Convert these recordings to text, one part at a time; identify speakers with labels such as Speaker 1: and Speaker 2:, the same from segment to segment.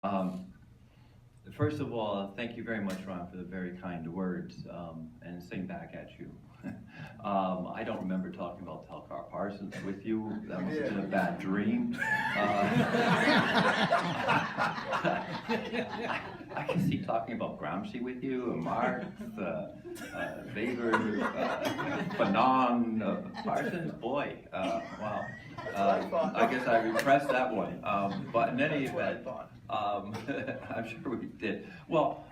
Speaker 1: Um, First of all, thank you very much, Ron, for the very kind words, and same back at you. I don't remember talking about Telcar Parsons with you. That must have been a bad dream. I can see talking about Gramsci with you, and Marx, Weber, Fanon, Parsons, boy, wow. I guess I repressed that one. But in any event, I'm sure we did. Well,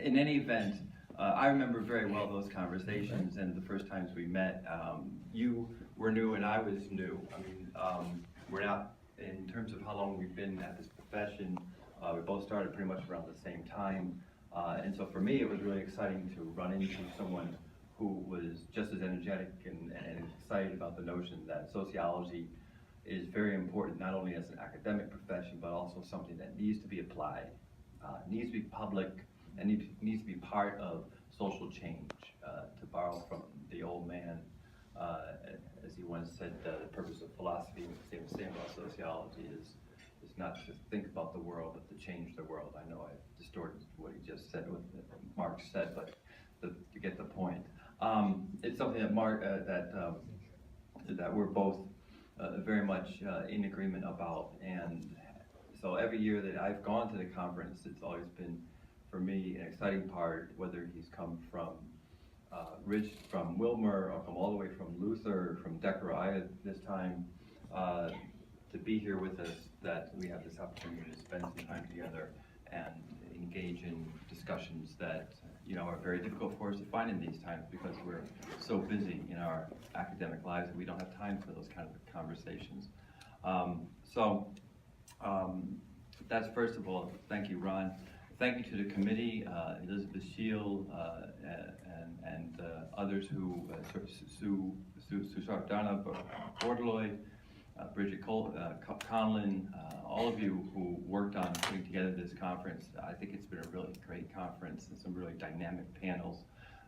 Speaker 1: in any event, I remember very well those conversations and the first times we met. You were new and I was new. I mean, we're not, in terms of how long we've been at this profession, we both started pretty much around the same time. And so for me, it was really exciting to run into someone who was just as energetic and excited about the notion that sociology is very important, not only as an academic profession, but also something that needs to be applied, needs to be public, and needs to be part of social change. To borrow from the old man, as he once said, the purpose of philosophy, the same about sociology, is not to think about the world, but to change the world. I know I distorted what he just said, what Marx said, but you get the point. It's something that that we're both very much in agreement about, and so every year that I've gone to the conference, it's always been, for me, an exciting part, whether he's come from Rich from Wilmer, or come all the way from Luther, from Decker this time, to be here with us, that we have this opportunity to spend some time together and engage in discussions that are very difficult for us to find in these times, because we're so busy in our academic lives that we don't have time for those kind of conversations. That's first of all, thank you, Ron. Thank you to the committee, Elizabeth Shield, and others who, Sue Sardana, Bordeloy, Bridget Conlin, all of you who worked on putting together this conference. I think it's been a really great conference and some really dynamic panels.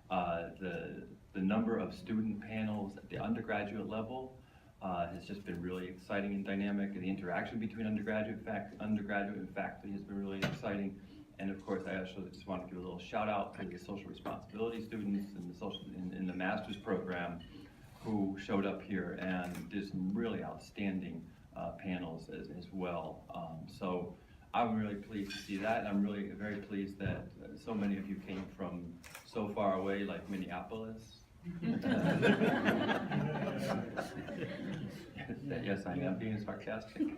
Speaker 1: The number of student panels at the undergraduate level has just been really exciting and dynamic. And the interaction between undergraduate and faculty has been really exciting. And of course, I also just want to give a little shout out to the social responsibility students and in the master's program who showed up here and did some really outstanding panels as well. So I'm really pleased to see that, and I'm really very pleased that so many of you came from so far away, like Minneapolis. Yes, I am being sarcastic.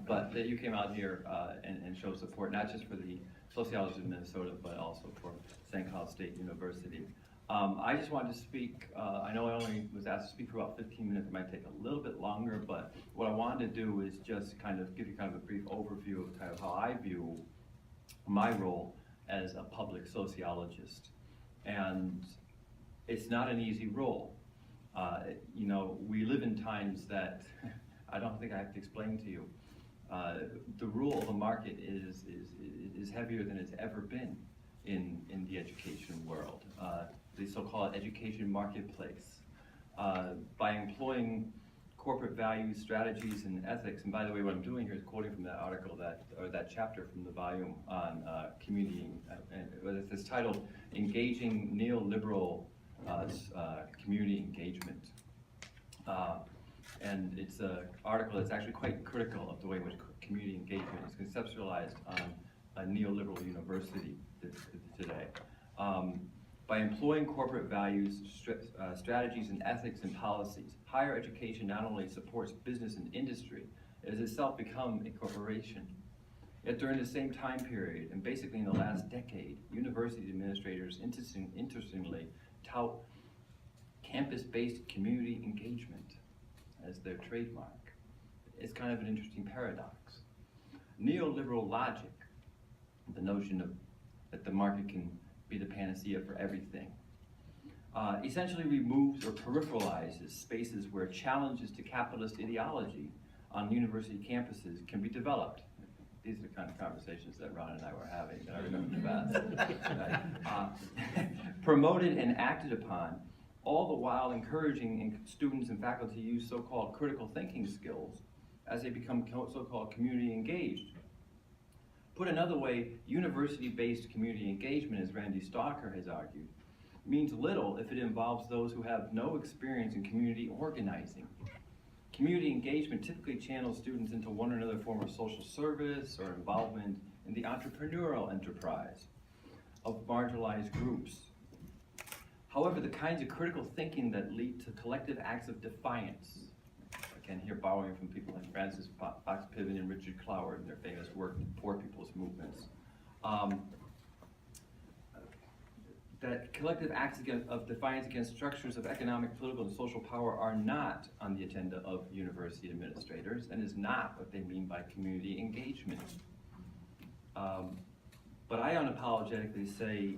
Speaker 1: But that you came out here and showed support, not just for the Sociologists of Minnesota, but also for St. Cloud State University. I just wanted to speak, I know I only was asked to speak for about 15 minutes, it might take a little bit longer, but what I wanted to do is just kind of give you kind of a brief overview of kind of how I view my role as a public sociologist. And it's not an easy role. We live in times that I don't think I have to explain to you. The rule of the market is heavier than it's ever been in the education world. The so-called education marketplace. By employing corporate values, strategies, and ethics, and by the way, what I'm doing here is quoting from that article, or that chapter from the volume on community, it's titled Engaging Neoliberal Community Engagement. And it's an article that's actually quite critical of the way in which community engagement is conceptualized on a neoliberal university today. By employing corporate values, strategies, and ethics and policies, higher education not only supports business and industry, it has itself become a corporation. Yet during the same time period, and basically in the last decade, university administrators interestingly tout campus-based community engagement as their trademark. It's kind of an interesting paradox. Neoliberal logic, the notion that the market can be the panacea for everything, essentially removes or peripheralizes spaces where challenges to capitalist ideology on university campuses can be developed. These are the kind of conversations that Ron and I were having that I remember best. Promoted and acted upon, all the while encouraging students and faculty to use so-called critical thinking skills as they become so-called community engaged. Put another way, university-based community engagement, as Randy Stalker has argued, means little if it involves those who have no experience in community organizing. Community engagement typically channels students into one or another form of social service or involvement in the entrepreneurial enterprise of marginalized groups. However, the kinds of critical thinking that lead to collective acts of defiance, again here borrowing from people like Francis Fox Piven and Richard Cloward in their famous work, Poor People's Movements, that collective acts of defiance against structures of economic, political, and social power are not on the agenda of university administrators and is not what they mean by community engagement. But I unapologetically say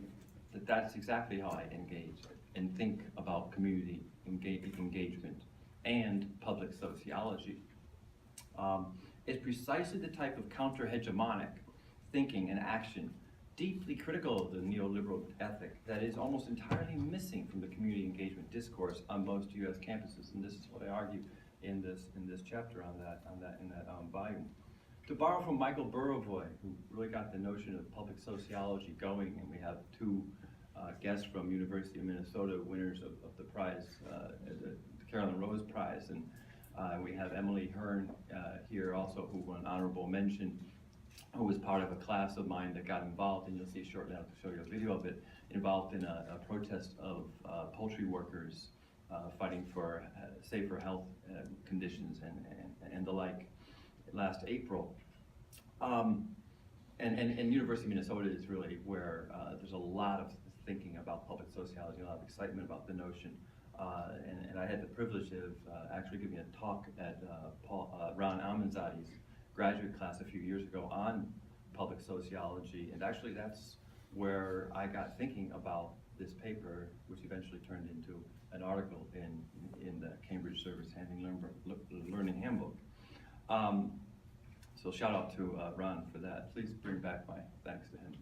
Speaker 1: that that's exactly how I engage and think about community engagement and public sociology. It's precisely the type of counter-hegemonic thinking and action deeply critical of the neoliberal ethic that is almost entirely missing from the community engagement discourse on most U.S. campuses, and this is what I argue in this chapter in that volume. To borrow from Michael Burrovoy, who really got the notion of public sociology going, and we have two guests from University of Minnesota, winners of the prize, the Carolyn Rose Prize, and we have Emily Hearn here also, who won honorable mention, who was part of a class of mine that got involved, and you'll see shortly, I'll show you a video of it, involved in a protest of poultry workers fighting for safer health conditions and the like last April. And University of Minnesota is really where there's a lot of thinking about public sociology, a lot of excitement about the notion. And I had the privilege of actually giving a talk at Ron Amanzadi's graduate class a few years ago on public sociology, and actually that's where I got thinking about this paper, which eventually turned into an article in the Cambridge Service Handling Learning Handbook. So shout out to Ron for that. Please bring back my thanks to him.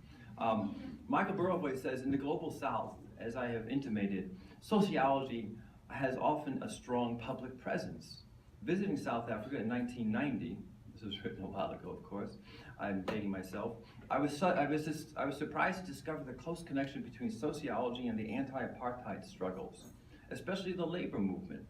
Speaker 1: Michael Burrovoy says, in the Global South, as I have intimated, sociology has often a strong public presence. Visiting South Africa in 1990, this was written a while ago, of course, I'm dating myself, I was surprised to discover the close connection between sociology and the anti-apartheid struggles, especially the labor movement.